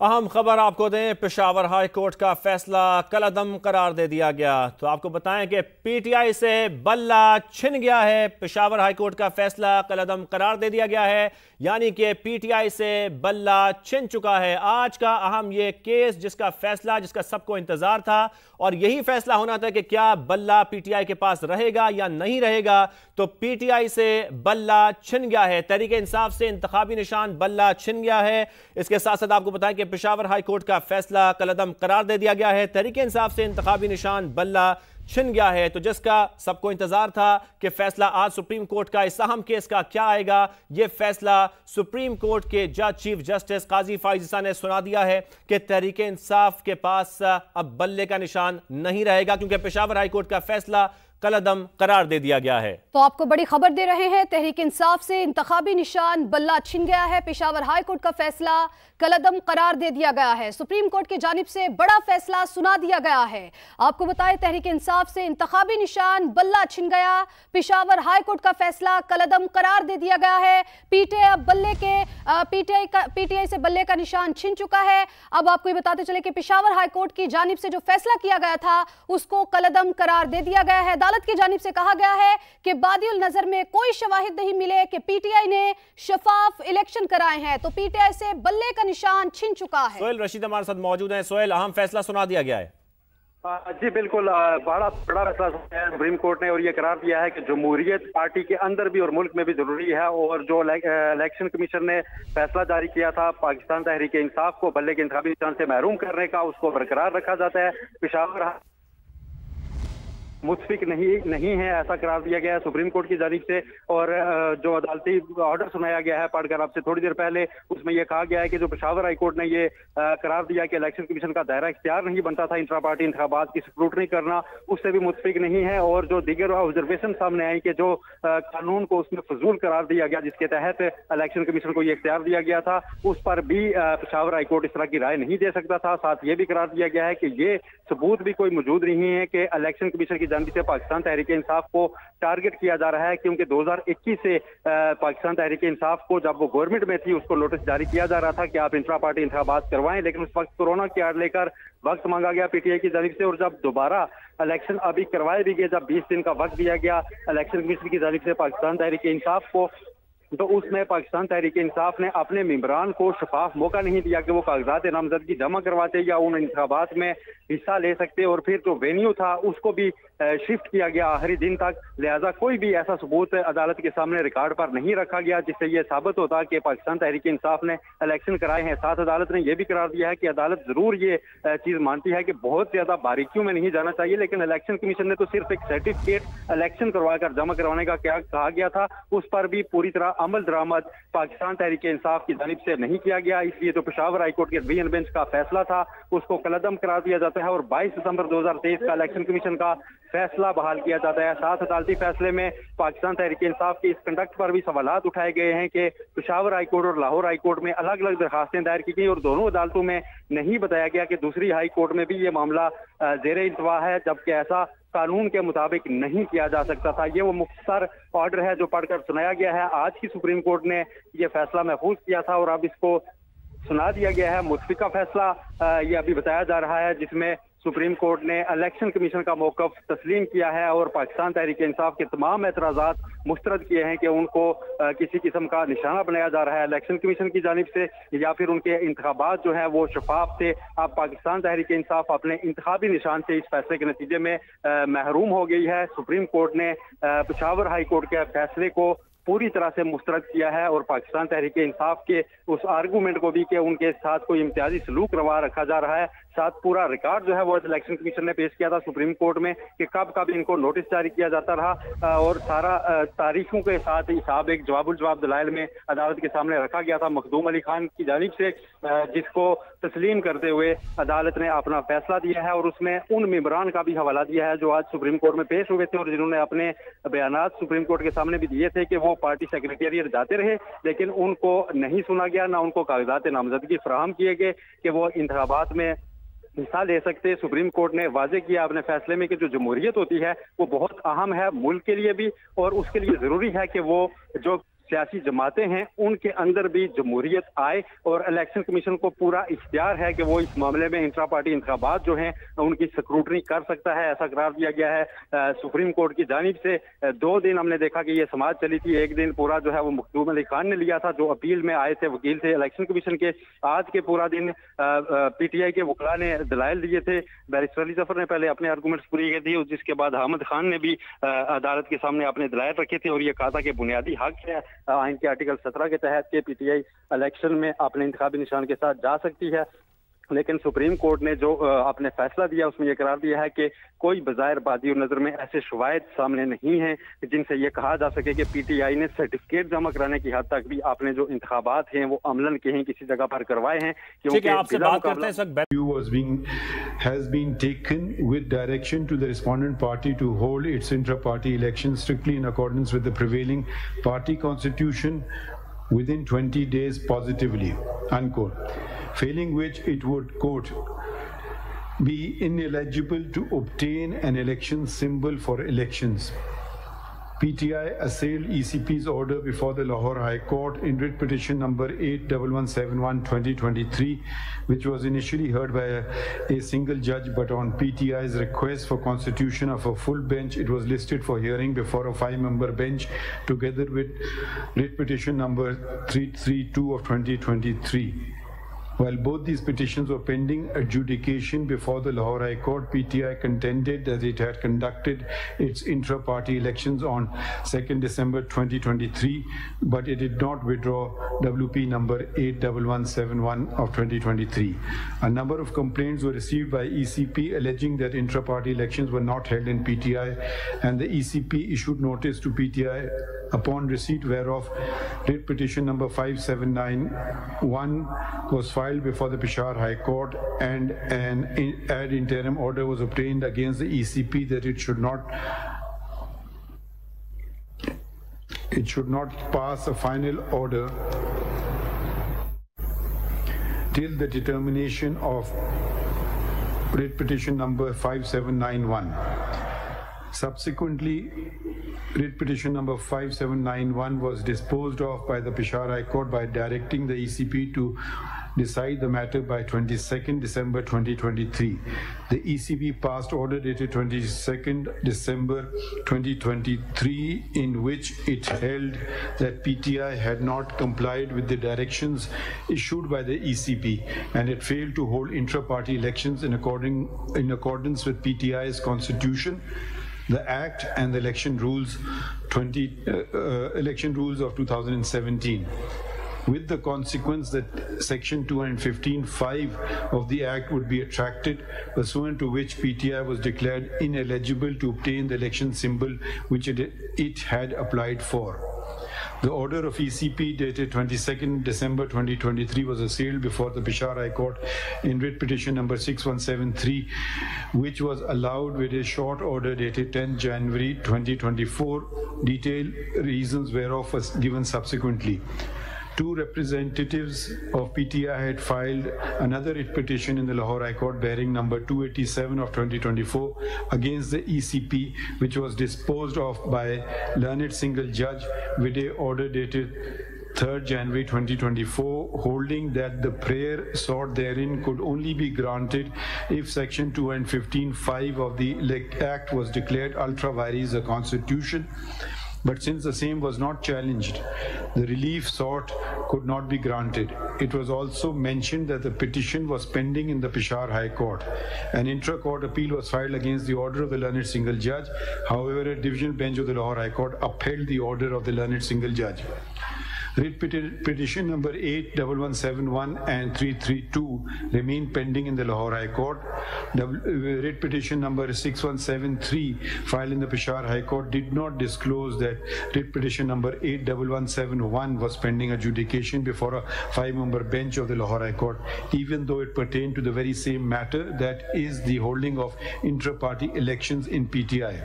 अहम खबर आपको दें, पेशावर हाई कोर्ट का फैसला कलअदम करार दे दिया गया। तो आपको बताएं कि पीटीआई से बल्ला छिन गया है। पेशावर हाई कोर्ट का फैसला कलअदम करार दे दिया गया है, यानी कि पीटीआई से बल्ला छिन चुका है। आज का अहम ये केस जिसका फैसला, जिसका सबको इंतजार था, और यही फैसला होना था कि क्या बल्ला पीटीआई के पास रहेगा या नहीं रहेगा। तो पीटीआई से बल्ला छिन गया है, तहरीक इंसाफ से इंतखाबी निशान बल्ला छिन गया है। इसके साथ साथ आपको बताएं कि पेशावर हाई कोर्ट का फैसला कलअदम करार दे दिया गया है। तहरीक इंसाफ से इंतखाबी निशान बल्ला छिन गया है। तो जिसका सबको इंतजार था कि फैसला आज सुप्रीम कोर्ट का इस अहम केस का क्या आएगा, यह फैसला सुप्रीम कोर्ट के जज चीफ जस्टिस काजी फाइज़ ने सुना दिया है कि तहरीक इंसाफ के पास अब बल्ले का निशान नहीं रहेगा, क्योंकि पेशावर हाई कोर्ट का फैसला कलअदम करार दे दिया गया है। तो आपको बड़ी खबर दे रहे हैं, तहरीक इंसाफ से इंतखाबी निशान बल्ला छिन गया है। पेशावर हाई कोर्ट का फैसला कलअदम करार दे दिया गया है। सुप्रीम कोर्ट की जानिब से बड़ा फैसला सुना दिया गया है। आपको बताएं, तहरीक इंसाफ से इंतखाबी निशान बल्ला छिन गया। पेशावर हाई कोर्ट का फैसला कलअदम करार दे दिया गया है। पीटीआई से बल्ले का निशान छिन चुका है। अब आपको ये बताते चले कि पेशावर हाई कोर्ट की जानिब से जो फैसला किया गया था उसको कलअदम करार दे दिया गया है। अदालत की जानिब से कहा गया है कि बादियुल नजर में कोई शवाहिद नहीं मिले कि पीटीआई ने शफाफ इलेक्शन कराए हैं, तो पीटीआई से बल्ले का निशान छिन चुका है। सोहेल रशीद हमारे साथ मौजूद हैं। सोहेल, अहम फैसला सुना दिया गया है। जी बिल्कुल, बड़ा फैसला सुप्रीम कोर्ट ने, और ये करार दिया है कि जमहूरियत पार्टी के अंदर भी और मुल्क में भी जरूरी है। और जो इलेक्शन कमीशन ने फैसला जारी किया था पाकिस्तान तहरीक इंसाफ को बल्ले के इंतखाबी निशान से महरूम करने का, उसको बरकरार रखा जाता है। पेशावर मुतफिक नहीं है, ऐसा करार दिया गया है सुप्रीम कोर्ट की जानिब से। और जो अदालती ऑर्डर सुनाया गया है पढ़कर आपसे थोड़ी देर पहले, उसमें यह कहा गया है कि जो पेशावर हाई कोर्ट ने ये करार दिया कि इलेक्शन कमीशन का दायरा इख्तियार नहीं बनता था इंट्रा पार्टी इंतखाबात की स्क्रूटनी करना, उससे भी मुतफिक नहीं है। और जो दीगर ऑब्जर्वेशन सामने आई कि जो कानून को उसमें फजूल करार दिया गया, जिसके तहत इलेक्शन कमीशन को ये इख्तियार दिया गया था, उस पर भी पेशावर हाई कोर्ट इस तरह की राय नहीं दे सकता था। साथ ये भी करार दिया गया है कि ये सबूत भी कोई मौजूद नहीं है कि इलेक्शन कमीशन की जानिब से पाकिस्तान तहरीक इंसाफ को टारगेट किया जा रहा है, क्योंकि 2021 से पाकिस्तान तहरीक इंसाफ को, जब वो गवर्नमेंट में थी, उसको नोटिस जारी किया जा रहा था कि आप इंट्रा पार्टी इंतखाबात करवाएं। लेकिन उस वक्त कोरोना की आड़ लेकर वक्त मांगा गया पीटीआई की जानिब से, और जब दोबारा इलेक्शन अभी करवाए भी गए, जब 20 दिन का वक्त दिया गया इलेक्शन कमीशन की जानिब से पाकिस्तान तहरीक इंसाफ को, तो उसमें पाकिस्तान तहरीक इंसाफ ने अपने मेंबरान को शफाफ मौका नहीं दिया कि वो कागजात नामजदगी जमा करवाते या उन इंतखाबात में हिस्सा ले सकते। और फिर जो वेन्यू था उसको भी शिफ्ट किया गया आखिरी दिन तक। लिहाजा कोई भी ऐसा सबूत अदालत के सामने रिकॉर्ड पर नहीं रखा गया जिससे ये साबित होता कि पाकिस्तान तहरीक इंसाफ ने इलेक्शन कराए हैं। साथ अदालत ने यह भी करार दिया है कि अदालत जरूर ये चीज मानती है कि बहुत ज्यादा बारीकियों में नहीं जाना चाहिए, लेकिन इलेक्शन कमीशन ने तो सिर्फ एक सर्टिफिकेट इलेक्शन करवाकर जमा करवाने का क्या कहा गया था, उस पर भी पूरी तरह अमल दरामद पाकिस्तान तहरीक इंसाफ की जानिब से नहीं किया गया। इसलिए तो पेशावर हाई कोर्ट के डिवीजन बेंच का फैसला था उसको कलअदम करार दिया जाता है और 22 दिसंबर 2023 का इलेक्शन कमीशन का फैसला बहाल किया जाता है। साथ अदालती फैसले में पाकिस्तान तहरीक इंसाफ के इस कंडक्ट पर भी सवालात उठाए गए हैं कि पेशावर हाई कोर्ट और लाहौर हाई कोर्ट में अलग अलग दरखास्तें दायर की गई और दोनों अदालतों में नहीं बताया गया कि दूसरी हाई कोर्ट में भी ये मामला जेरे इंतवा है, जबकि ऐसा कानून के मुताबिक नहीं किया जा सकता था। ये वो मुख्तसर ऑर्डर है जो पढ़कर सुनाया गया है। आज की सुप्रीम कोर्ट ने ये फैसला महफूज किया था और अब इसको सुना दिया गया है। मुतफिका फैसला ये अभी बताया जा रहा है, जिसमें सुप्रीम कोर्ट ने इलेक्शन कमीशन का मौकफ तस्लीम किया है और पाकिस्तान तहरीक इंसाफ के तमाम एतराज़ात मुस्तरद किए हैं कि उनको किसी किस्म का निशाना बनाया जा रहा है इलेक्शन कमीशन की जानिब से, या फिर उनके इंतखाबात जो है वो शफाफ थे। अब पाकिस्तान तहरीक इंसाफ अपने इंतखाबी निशान से इस फैसले के नतीजे में महरूम हो गई है। सुप्रीम कोर्ट ने पेशावर हाई कोर्ट के फैसले को पूरी तरह से मुस्तरद किया है और पाकिस्तान तहरीक इंसाफ के उस आर्गूमेंट को भी कि उनके साथ कोई इम्तियाजी सलूक रवा रखा जा रहा है, साथ पूरा रिकॉर्ड जो है वो इलेक्शन कमीशन ने पेश किया था सुप्रीम कोर्ट में कि कब कब इनको नोटिस जारी किया जाता रहा और सारा तारीखों के साथ हिसाब एक जवाबुल जवाब दलाइल में अदालत के सामने रखा गया था मखदूम अली खान की जानिब से, जिसको तस्लीम करते हुए अदालत ने अपना फैसला दिया है और उसमें उन मेंबरान का भी हवाला दिया है जो आज सुप्रीम कोर्ट में पेश हुए थे और जिन्होंने अपने बयानात सुप्रीम कोर्ट के सामने भी दिए थे कि वो पार्टी सेक्रेटेरिएट जाते रहे लेकिन उनको नहीं सुना गया, ना उनको कागजात नामजदगी फराहम किए गए कि वो इंतखाबात में हिस्सा ले सकते। सुप्रीम कोर्ट ने वाजे किया अपने फैसले में कि जो जमहूरियत होती है वो बहुत अहम है मुल्क के लिए भी और उसके लिए जरूरी है कि वो जो सियासी जमातें हैं उनके अंदर भी जमहूरियत आए और इलेक्शन कमीशन को पूरा इख्तियार है कि वो इस मामले में इंट्रा पार्टी इंतखाबात जो हैं उनकी स्क्रूटनी कर सकता है, ऐसा करार दिया गया है सुप्रीम कोर्ट की जानिब से। 2 दिन हमने देखा कि ये समाज चली थी, एक दिन पूरा जो है वो मखदूम अली खान ने लिया था जो अपील में आए थे, वकील थे इलेक्शन कमीशन के। आज के पूरा दिन पीटीआई के वकला ने दलाइल दिए थे, बैरिस्टर अली जफर ने पहले अपने आर्गूमेंट्स पूरी की थी, जिसके बाद अहमद खान ने भी अदालत के सामने अपने दलाइल रखे थे और ये कहा था कि बुनियादी हक है आइन के आर्टिकल 17 के तहत के पीटीआई इलेक्शन में अपने इंतखाबी निशान के साथ जा सकती है। लेकिन सुप्रीम कोर्ट ने जो अपने फैसला दिया उसमें यह करार दिया है कि कोई बज़ाहिर बादी और नजर में ऐसे शवाहिद सामने नहीं हैं जिनसे ये कहा जा सके कि पीटीआई ने सर्टिफिकेट जमा कराने की हद तक भी आपने जो इंतखाबात हैं वो अमलन कहीं किसी जगह पर करवाए हैं। क्योंकि आपसे बात करते हैं has been taken with direction to the respondent party to hold its intra-party election strictly in accordance with the prevailing party constitution within 20 days positively, unquote. Failing which it would, quote, be ineligible to obtain an election symbol for elections. PTI assailed ECP's order before the Lahore High Court in writ petition number 81171/2023, which was initially heard by a single judge, but on PTI's request for constitution of a full bench, it was listed for hearing before a 5-member bench, together with writ petition number 332/2023. While both these petitions were pending adjudication before the Lahore High Court, PTI contended that it had conducted its intra-party elections on 2nd December 2023, but it did not withdraw WP number 81171/2023. A number of complaints were received by ECP alleging that intra-party elections were not held in PTI, and the ECP issued notice to PTI upon receipt whereof writ petition number 5791 was filed before the Peshawar High Court, and an ad interim order was obtained against the ECP that it should not pass a final order till the determination of writ petition number 5791. Subsequently, writ petition number 5791 was disposed of by the Peshawar High Court by directing the ECP to decide the matter by 22nd December 2023. The ECP passed order dated 22nd December 2023 in which it held that PTI had not complied with the directions issued by the ECP and it failed to hold intra-party elections in accordance with PTI's constitution, the Act and the election rules of 2017, with the consequence that Section 215(5) of the Act would be attracted, pursuant to which PTI was declared ineligible to obtain the election symbol which it had applied for. The order of ECP dated 22nd December 2023 was assailed before the Peshawar High Court in writ petition number 6173, which was allowed with a short order dated 10 January 2024, detailed reasons whereof was given subsequently. 2 representatives of PTI had filed another writ petition in the Lahore High Court bearing number 287/2024 against the ECP, which was disposed of by learned single judge with a order dated 3rd January 2024, holding that the prayer sought therein could only be granted if Section 215(5) of the Act was declared ultra vires the Constitution. But since the same was not challenged, the relief sought could not be granted. It was also mentioned that the petition was pending in the Peshawar High Court. An intra-court appeal was filed against the order of the learned single judge. However, a divisional bench of the Lahore High Court upheld the order of the learned single judge. Writ petition number 81171 and 332 remain pending in the Lahore High Court. Writ petition number 6173 filed in the Peshawar High Court did not disclose that writ petition number 81171 was pending adjudication before a 5-member bench of the Lahore High Court, even though it pertained to the very same matter, that is the holding of intra-party elections in PTI.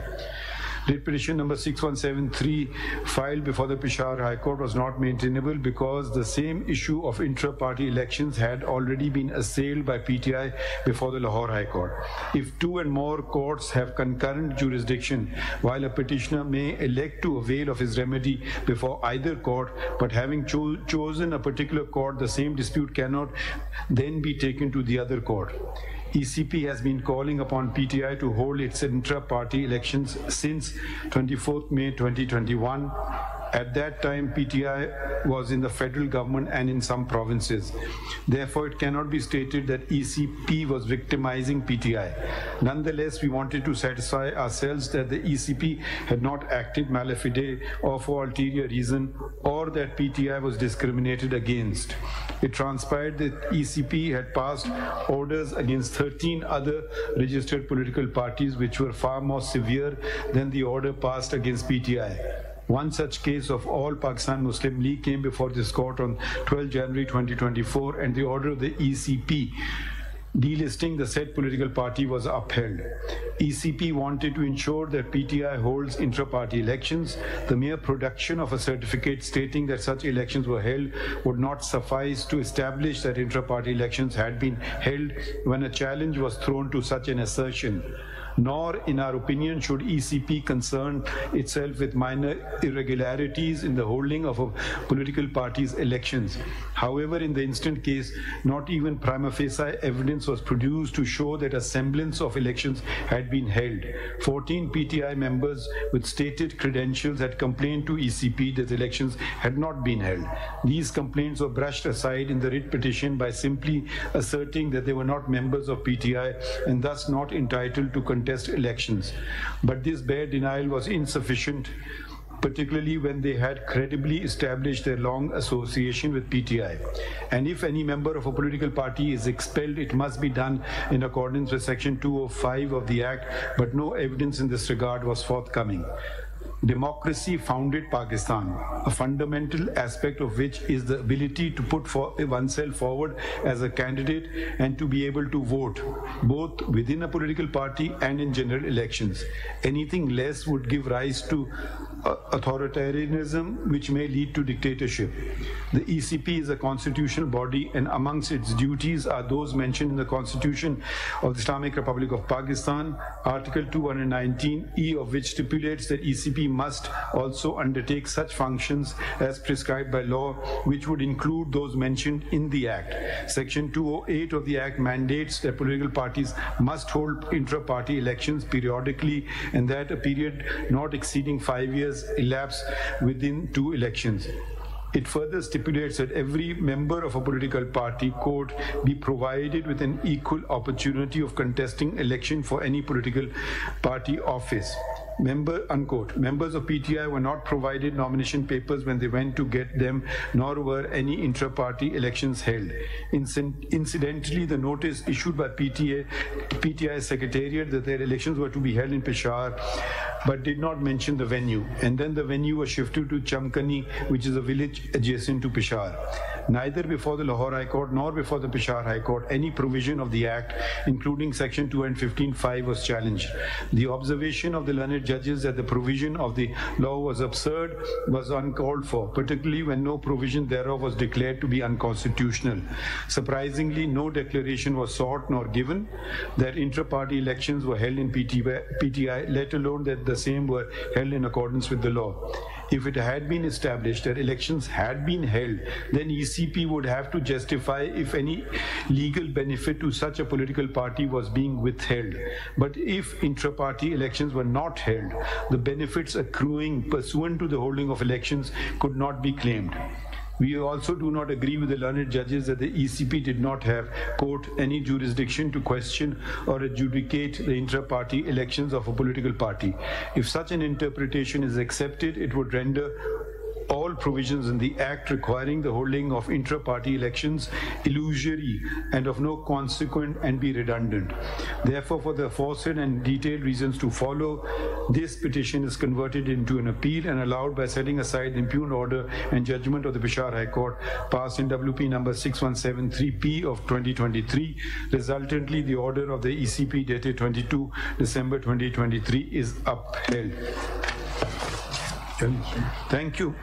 Writ petition number 6173 filed before the Peshawar High Court was not maintainable because the same issue of intra-party elections had already been assailed by PTI before the Lahore High Court. If two and more courts have concurrent jurisdiction, while a petitioner may elect to avail of his remedy before either court, but having chosen a particular court, the same dispute cannot then be taken to the other court. ECP has been calling upon PTI to hold its intra-party elections since 24th May 2021. At that time, PTI was in the federal government and in some provinces. Therefore, it cannot be stated that ECP was victimizing PTI. Nonetheless, we wanted to satisfy ourselves that the ECP had not acted mala fide or for ulterior reason, or that PTI was discriminated against. It transpired that ECP had passed orders against 13 other registered political parties, which were far more severe than the order passed against PTI. One such case of All Pakistan Muslim League came before this court on 12 January 2024, and the order of the ECP delisting the said political party was upheld. ECP wanted to ensure that PTI holds intra-party elections. The mere production of a certificate stating that such elections were held would not suffice to establish that intra-party elections had been held when a challenge was thrown to such an assertion. Nor, in our opinion, should ECP concern itself with minor irregularities in the holding of a political party's elections. However, in the instant case, not even prima facie evidence was produced to show that a semblance of elections had been held. 14 PTI members with stated credentials had complained to ECP that elections had not been held. These complaints were brushed aside in the writ petition by simply asserting that they were not members of PTI and thus not entitled to contest elections. But this bare denial was insufficient, particularly when they had credibly established their long association with PTI. And if any member of a political party is expelled, it must be done in accordance with Section 205 of the Act, but no evidence in this regard was forthcoming. Democracy founded Pakistan, a fundamental aspect of which is the ability to put oneself forward as a candidate and to be able to vote, both within a political party and in general elections. Anything less would give rise to authoritarianism, which may lead to dictatorship. The ECP is a constitutional body, and amongst its duties are those mentioned in the Constitution of the Islamic Republic of Pakistan, Article 219E of which stipulates that ECP must also undertake such functions as prescribed by law, which would include those mentioned in the Act. Section 208 of the Act mandates that political parties must hold intra-party elections periodically, and that a period not exceeding 5 years elapse within 2 elections. It further stipulates that every member of a political party, quote, be provided with an equal opportunity of contesting election for any political party office. Unquote. Members of PTI were not provided nomination papers when they went to get them, nor were any intra-party elections held. Incidentally, the notice issued by PTI Secretariat that their elections were to be held in Peshawar, but did not mention the venue. And then the venue was shifted to Chamkani, which is a village adjacent to Peshawar. Neither before the Lahore High Court nor before the Peshawar High Court any provision of the Act, including Section 215(5), was challenged. The observation of the learned judges that the provision of the law was absurd was uncalled for, particularly when no provision thereof was declared to be unconstitutional. Surprisingly, no declaration was sought nor given that intra-party elections were held in PTI, let alone that the same were held in accordance with the law. If it had been established that elections had been held, then ECP would have to justify if any legal benefit to such a political party was being withheld. But if intra-party elections were not held, the benefits accruing pursuant to the holding of elections could not be claimed. We also do not agree with the learned judges that the ECP did not have, quote, any jurisdiction to question or adjudicate the intra-party elections of a political party. If such an interpretation is accepted, it would render all provisions in the Act requiring the holding of intra-party elections illusory and of no consequence and be redundant. Therefore, for the aforesaid and detailed reasons to follow, this petition is converted into an appeal and allowed by setting aside the impugned order and judgment of the Peshawar High Court passed in WP number 6173P of 2023. Resultantly, the order of the ECP dated 22 December 2023 is upheld. Thank you.